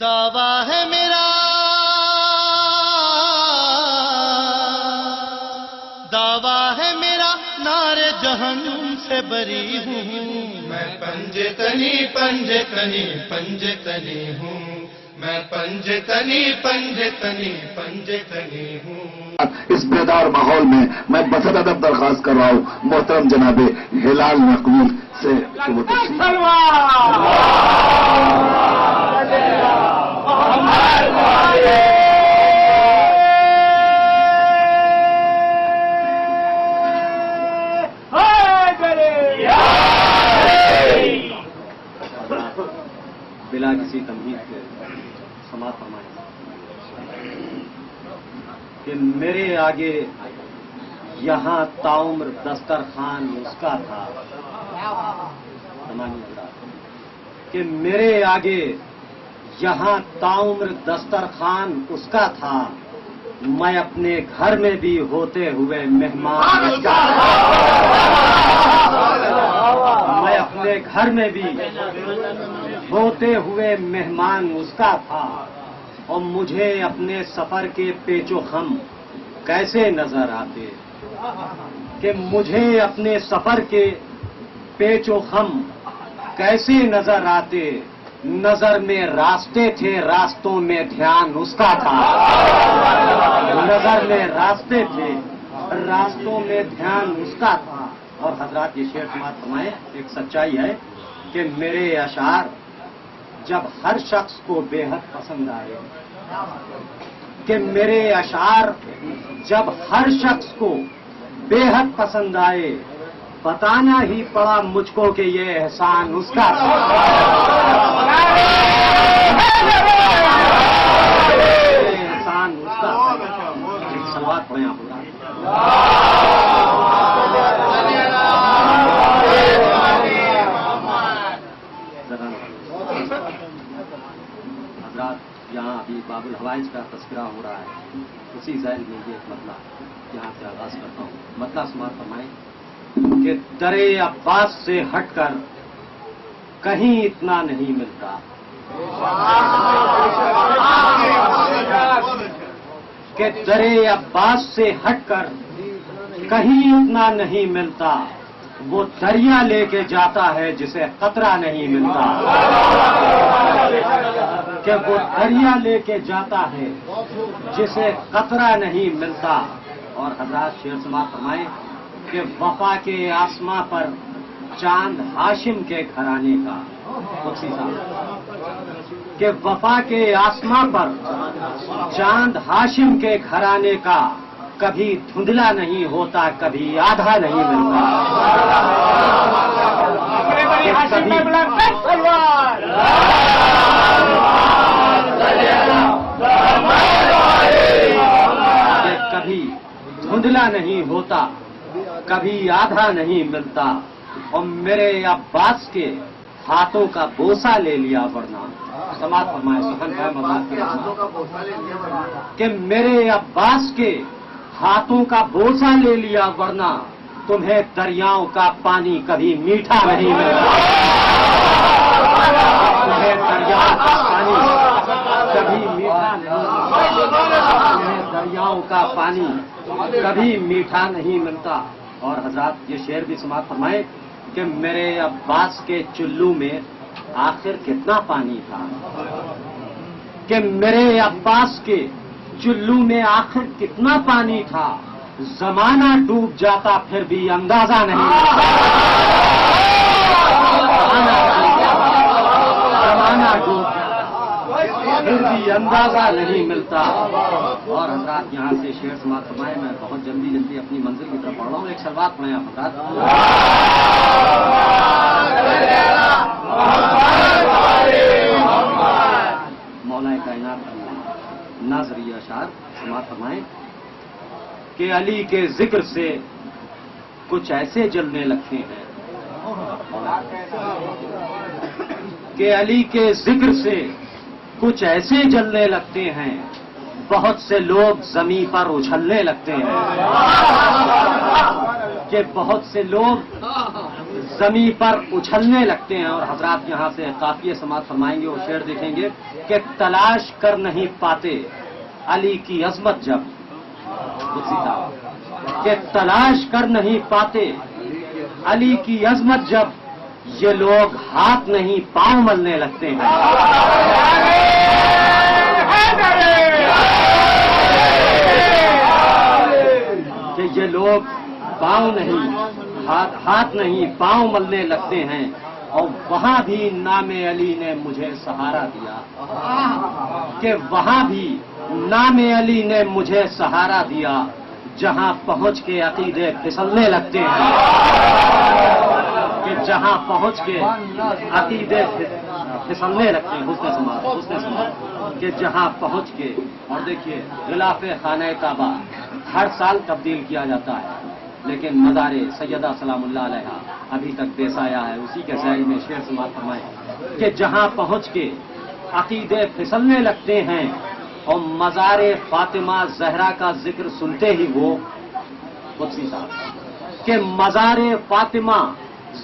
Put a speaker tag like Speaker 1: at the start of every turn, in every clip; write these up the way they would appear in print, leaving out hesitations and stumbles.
Speaker 1: دعویٰ ہے میرا، دعویٰ ہے میرا، نارے جہنم سے بری ہوں میں، پنجے تنی پنجے تنی پنجے تنی ہوں میں، پنجے تنی پنجے تنی پنجے تنی ہوں۔
Speaker 2: اس بیدار ماحول میں میں بصد ادب درخواست کر رہا ہوں محترم جناب ہلال نقوی سے کہ وہ
Speaker 3: بلا کسی تمہید کے سماعت فرمائیں کہ میرے آگے یہاں تاعمر دسترخوان اس کا تھا، کہ میرے آگے یہاں تاعمر دسترخوان اس کا تھا، میں اپنے گھر میں بھی ہوتے ہوئے مہمان اس کا تھا، میں اپنے گھر میں بھی ہوتے ہوئے مہمان اس کا تھا، اور مجھے اپنے سفر کے پیچ و خم کیسے نظر آتے، کہ مجھے اپنے سفر کے پیچ و خم کیسے نظر آتے، نظر میں راستے تھے راستوں میں دھیان اس کا تھا، نظر میں راستے تھے راستوں میں دھیان اس کا تھا۔ اور حضرات یہ شعر سماعت فرمائیں، ایک سچائی ہے کہ میرے اشعار جب ہر شخص کو بے حد پسند آئے، کہ میرے اشعار جب ہر شخص کو بے حد پسند آئے، بتانا ہی پڑا مجھ کو کہ یہ احسان اس کا تھا، احسان اس کا تھا۔ ایک سلوات پڑھیں آپ حضرات، یہاں ابھی باب الحوائج کا تذکرہ ہو رہا ہے، اسی ذیل میں یہ مطلع یہاں سے آغاز کرتا ہوں۔ مطلع سماعت فرمائیں کہ در عباس سے ہٹ کر کہیں اتنا نہیں ملتا، کہ در عباس سے ہٹ کر کہیں اتنا نہیں ملتا، وہ دریا لے کے جاتا ہے جسے قطرہ نہیں ملتا، کہ وہ دریا لے کے جاتا ہے جسے قطرہ نہیں ملتا۔ اور حضرات شعر سماعت فرمائیں کہ وفا کے آسماں پر چاند ہاشم کے گھرانے کا، کہ وفا کے آسماں پر چاند ہاشم کے گھرانے کا، کبھی دھندلا نہیں ہوتا کبھی آدھا نہیں ملتا، کبھی دھندلا نہیں ہوتا کبھی آدھا نہیں ملتا، اور میرے عباس کے ہاتھوں کا بوسہ لے لیا ورنہ، سماعت فرمائے سخن ہے مذاق کے کہ میرے عباس کے ہاتھوں کا بوسہ لے لیا ورنہ تمہیں دریاؤں کا پانی کبھی میٹھا نہیں ملتا، تمہیں دریاؤں کا پانی کبھی میٹھا نہیں ملتا، تمہیں دریاؤں کا پانی کبھی میٹھا نہیں ملتا۔ اور حضرات یہ شعر بھی سماعت فرمائے کہ میرے عباس کے چلو میں آخر کتنا پانی تھا، کہ میرے عباس کے چلو میں آخر کتنا پانی تھا، زمانہ ڈوب جاتا پھر بھی اندازہ نہیں ملتا، زمانہ ڈوب پھر بھی اندازہ نہیں ملتا۔ اور حضرات یہاں سے شعر سماعت فرمائے، میں بہت جلدی اپنی منزل کی طرف پڑھ رہا ہوں، ایک سلوات پڑھیں آپ حضرات۔ مولا کائنات ناظری اشعار سماعت فرمائیں کہ علی کے ذکر سے کچھ ایسے جلنے لگتے ہیں، کہ علی کے ذکر سے کچھ ایسے جلنے لگتے ہیں، بہت سے لوگ زمین پر اچھلنے لگتے ہیں، کہ بہت سے لوگ زمین پر اچھلنے لگتے ہیں. اور حضرات یہاں سے قافیے سماعت فرمائیں گے اور شعر دیکھیں گے کہ تلاش کر نہیں پاتے علی کی عظمت جب کہ تلاش کر نہیں پاتے علی کی عظمت جب یہ لوگ ہاتھ نہیں پاؤں ملنے لگتے ہیں. کہ یہ لوگ پاؤں نہیں ہاتھ نہیں پاؤں ملنے لگتے ہیں. اور وہاں بھی نام علی نے مجھے سہارا دیا کہ وہاں بھی نام علی نے مجھے سہارا دیا جہاں پہنچ کے عقیدے پھسلنے لگتے ہیں. کہ جہاں پہنچ کے عقیدے پھسلنے لگتے ہیں. حسن سماعت کہ جہاں پہنچ کے. اور دیکھیے غلاف خانہ کعبہ ہر سال تبدیل کیا جاتا ہے لیکن مزار سیدہ سلام اللہ علیہا ابھی تک بے سایہ ہے. اسی کے ذیل میں شعر سماعت فرمائیں کہ جہاں پہنچ کے عقیدے پھسلنے لگتے ہیں اور مزار فاطمہ زہرا کا ذکر سنتے ہی وہ قدسی صاحب کہ مزار فاطمہ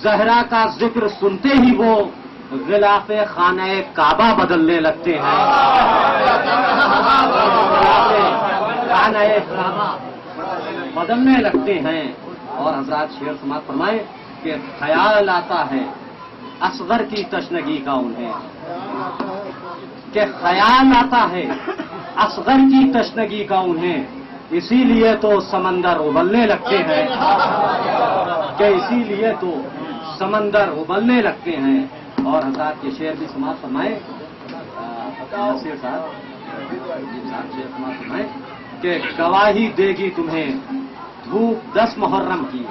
Speaker 3: زہرا کا ذکر سنتے ہی وہ غلاف خانہ کعبہ بدلنے لگتے ہیں. خانہ کعبہ بدلنے لگتے ہیں. اور حضرات شعر سماعت فرمائیں کہ خیال آتا ہے اصغر کی تشنگی کا انہیں. کہ خیال آتا ہے اصغر کی تشنگی کا انہیں اسی لیے تو سمندر ابلنے لگتے ہیں. کہ اسی لیے تو سمندر ابلنے لگتے ہیں. اور حضرات کے شعر بھی سماعت فرمائیں. نصیر صاحب شعر سماعت فرمائیں کہ گواہی دے گی تمہیں دھوپ 10 محرم کی.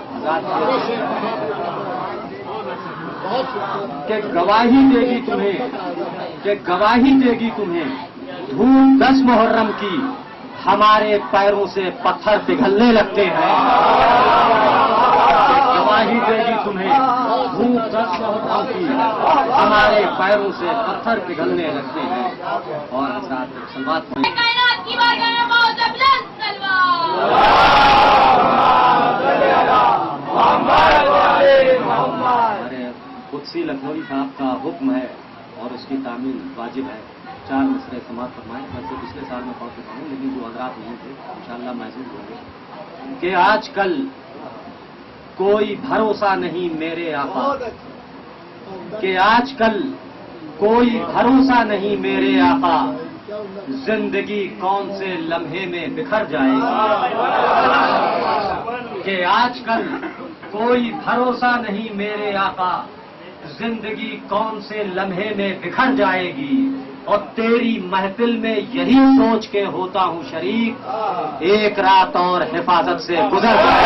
Speaker 3: کہ گواہی دے گی تمہیں کہ گواہی دے گی تمہیں دھوپ 10 محرم کی ہمارے پیروں سے پتھر پگھلنے لگتے ہیں. گواہی دے گی تمہیں دھوپ 10 محرم کی ہمارے پیروں سے پتھر پگھلنے لگتے ہیں. اور حضرات سماعت میں قدسی لکھنوی صاحب کا حکم ہے اور اس کی تعمیل واجب ہے. 4 مصرے سماعت فرمائیں. میں تو پچھلے سال میں پڑھ چکا ہوں لیکن جو حضرات نہیں تھے انشاءاللہ محسوس ہوں گے کہ آج کل کوئی بھروسہ نہیں میرے آقا. کہ آج کل کوئی بھروسہ نہیں میرے آقا زندگی کون سے لمحے میں بکھر جائے گی. کہ آج کل کوئی بھروسہ نہیں میرے آقا زندگی کون سے لمحے میں بکھر جائے گی. اور تیری محفل میں یہی سوچ کے ہوتا ہوں شریک ایک رات اور حفاظت سے گزر جائے.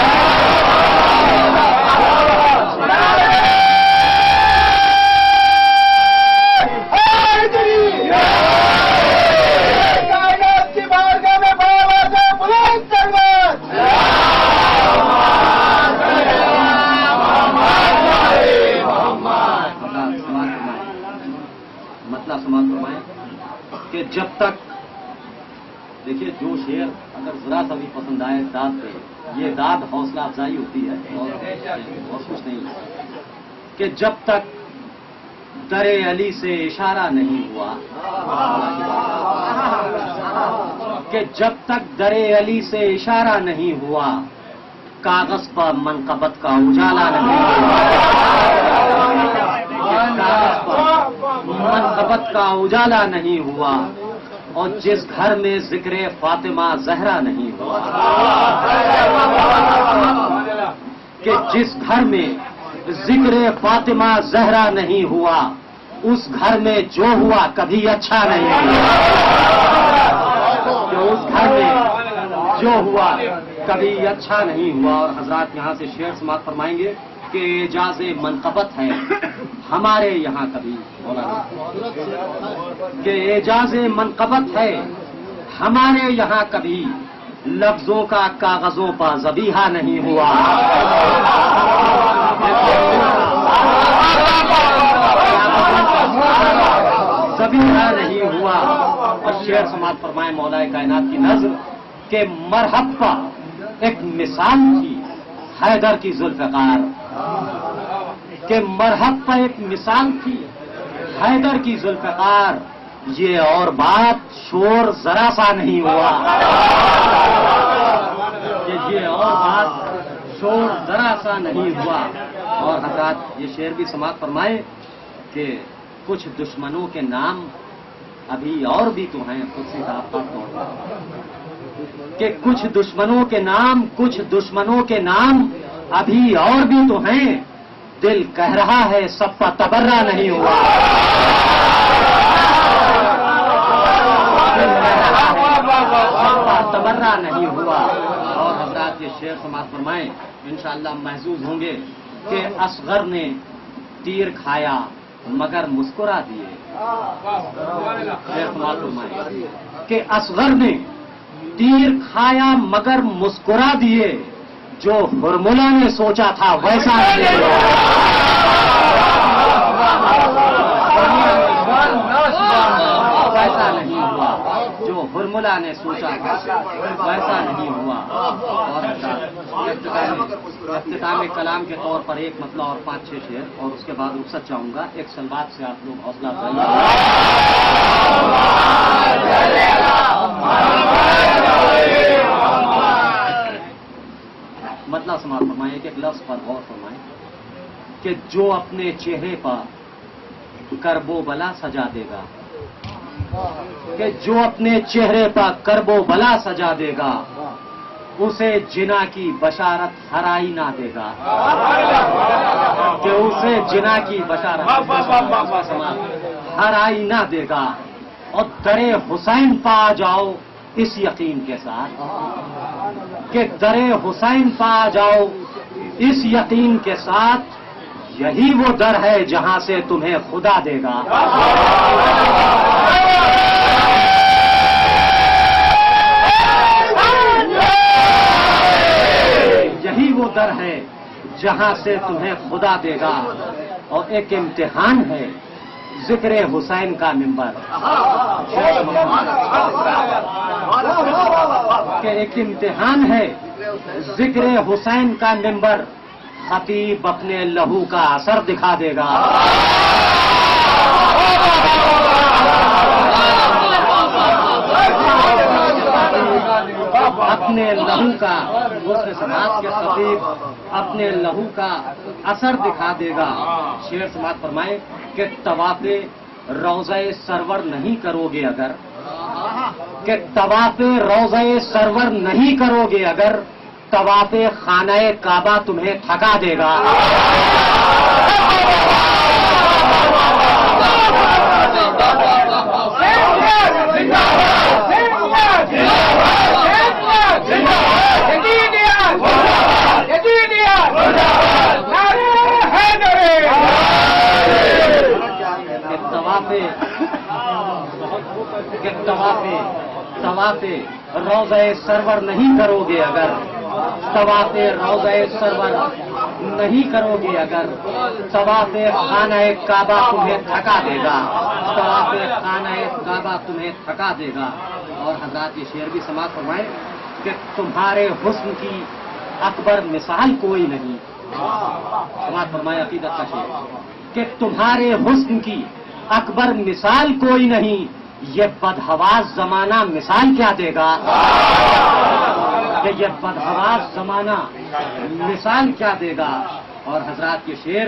Speaker 3: کہ جب تک دیکھیے جو شعر اگر ذرا سا بھی پسند آئے داد پہ یہ داد حوصلہ افزائی ہوتی ہے اور کچھ نہیں. کہ جب تک در علی سے اشارہ نہیں ہوا کہ جب تک در علی سے اشارہ نہیں ہوا کاغذ پر منقبت کا اجالا نہیں ہوا. منقبت کا اجالا نہیں ہوا اور جس گھر میں ذکر فاطمہ زہرا نہیں ہوا. کہ جس گھر میں ذکر فاطمہ زہرا نہیں ہوا اس گھر میں جو ہوا کبھی اچھا نہیں ہوا. کہ اس گھر میں جو ہوا کبھی اچھا نہیں ہوا. اور حضرات یہاں سے شعر سماعت فرمائیں گے کہ اعجاز منقبت ہے ہمارے یہاں کبھی کہ اعجاز منقبت ہے ہمارے یہاں کبھی لفظوں کا کاغذوں پر ذبیحہ نہیں ہوا. ذبیحہ نہیں ہوا. اور شعر سماعت فرمائے مولا کائنات کی نظر کہ مرحب پر ایک مثال تھی حیدر کی ذوالفقار. کہ مرحب پر ایک مثال تھی حیدر کی ذوالفقار، یہ اور بات شور ذرا سا نہیں ہوا، کہ یہ اور بات شور ذرا سا نہیں ہوا۔ اور حضرات یہ شعر بھی سماعت فرمائے کہ کچھ دشمنوں کے نام ابھی اور بھی تو ہیں، خود سے آپ پر کہ کچھ دشمنوں کے نام ابھی اور بھی تو ہیں، دل کہہ رہا ہے سب کا تبرہ نہیں ہوا، سب کا تبرہ نہیں ہوا۔ اور حضرات یہ شعر سماعت فرمائیں، انشاءاللہ محظوظ ہوں گے کہ اصغر نے تیر کھایا مگر مسکرا دیے، شعر سماعت فرمائیں کہ اصغر نے تیر کھایا مگر مسکرا دیے، جو ہرملہ نے سوچا تھا ویسا نہیں ہوا، ویسا نہیں ہوا، جو ہرملہ نے سوچا تھا ویسا نہیں ہوا۔ اور اختتام کلام کے طور پر ایک مطلب اور 5-6 شعر، اور اس کے بعد رخصت چاہوں گا۔ ایک سلوات سے آپ لوگ حوصلہ مطلب سماعت فرمائیں، ایک لفظ پر غور فرمائیں کہ جو اپنے چہرے پر کرب و بلا سجا دے گا، کہ جو اپنے چہرے پر کرب و بلا سجا دے گا، اسے جنا کی بشارت ہرائی نہ دے گا، کہ اسے جنا کی بشارت ہرائی نہ دے گا۔ اور درے حسین پا جاؤ اس یقین کے ساتھ، کہ درے حسین پا جاؤ اس یقین کے ساتھ، یہی وہ در ہے جہاں سے تمہیں خدا دے گا۔ یہی وہ در ہے جہاں سے تمہیں خدا دے گا۔ اور ایک امتحان ہے ذکر حسین کا ممبر، کہ ایک امتحان ہے ذکر حسین کا ممبر، خطیب اپنے لہو کا اثر دکھا دے گا۔ اپنے لہو کا، اس سماج کے خطیب اپنے لہو کا اثر دکھا دے گا۔ شعر سماعت فرمائے کہ طواف روضہ سرور نہیں کرو گے اگر، کہ طواف روضہ سرور نہیں کرو گے اگر، طواف خانہ کعبہ تمہیں تھکا دے گا۔ طواف روضہ سرور نہیں کرو گے اگر، طواف روضہ سرور نہیں کرو گے اگر، طواف خانہ کعبہ تمہیں تھکا دے گا، طواف خانہ کعبہ تمہیں تھکا دے گا۔ اور حضرات یہ شعر بھی سماعت فرمائے کہ تمہارے حسن کی اکبر مثال کوئی نہیں، سماعت فرمائے عقیدت کا شعر، کہ تمہارے حسن کی اکبر مثال کوئی نہیں، یہ بدحواس زمانہ مثال کیا دے گا، کہ یہ بدحواس زمانہ مثال کیا دے گا۔ اور حضرات یہ شعر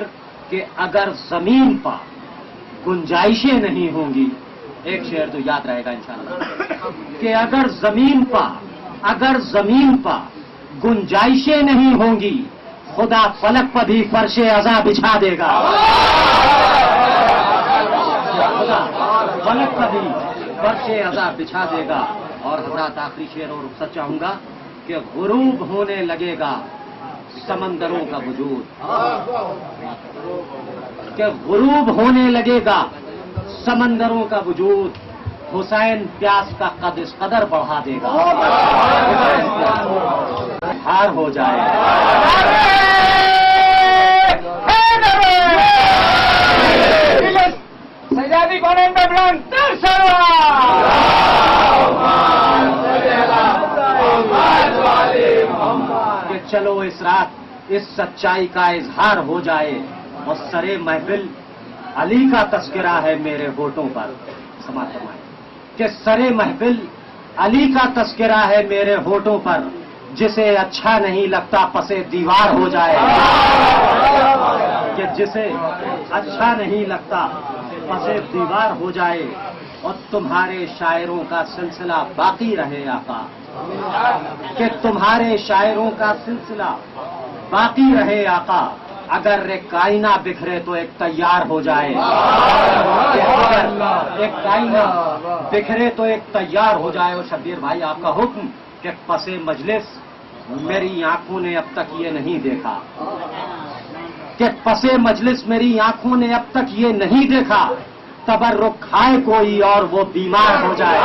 Speaker 3: کہ اگر زمین پر گنجائشیں نہیں ہوں گی، ایک شعر تو یاد رہے گا انشاءاللہ، کہ اگر زمین پر گنجائشیں نہیں ہوں گی، خدا فلک پر بھی فرش عزا بچھا دے گا، خدا فلک پر بھی فرش عزا بچھا دے گا۔ اور حضرات آخری شعر اور رخصت چاہوں گا کہ غروب ہونے لگے گا سمندروں کا وجود، کہ غروب ہونے لگے گا سمندروں کا وجود، حسین پیاس کا قد اس قدر بڑھا دے گا، ہار ہو جائے۔
Speaker 4: سیدی کونین پہ بلند
Speaker 3: کہ چلو اس رات اس سچائی کا اظہار ہو جائے، اور سرے محفل علی کا تذکرہ ہے میرے ہوٹوں پر. سماعت فرمائیں کہ سرے محفل علی کا تذکرہ ہے میرے ہوٹوں پر، جسے اچھا نہیں لگتا پسے دیوار ہو جائے. کہ جسے اچھا نہیں لگتا پسے دیوار ہو جائے، اور تمہارے شاعروں کا سلسلہ باقی رہے آقا. کہ تمہارے شاعروں کا سلسلہ باقی رہے آقا. اگر ایک کائنہ بکھرے تو ایک تیار ہو جائے. اگر ایک کائنہ بکھرے تو ایک تیار ہو جائے. اور شبیر بھائی آپ کا حکم کہ پسے مجلس میری آنکھوں نے اب تک یہ نہیں دیکھا. کہ پسے مجلس میری آنکھوں نے اب تک یہ نہیں دیکھا. تبرک کھائے کوئی اور وہ بیمار ہو جائے.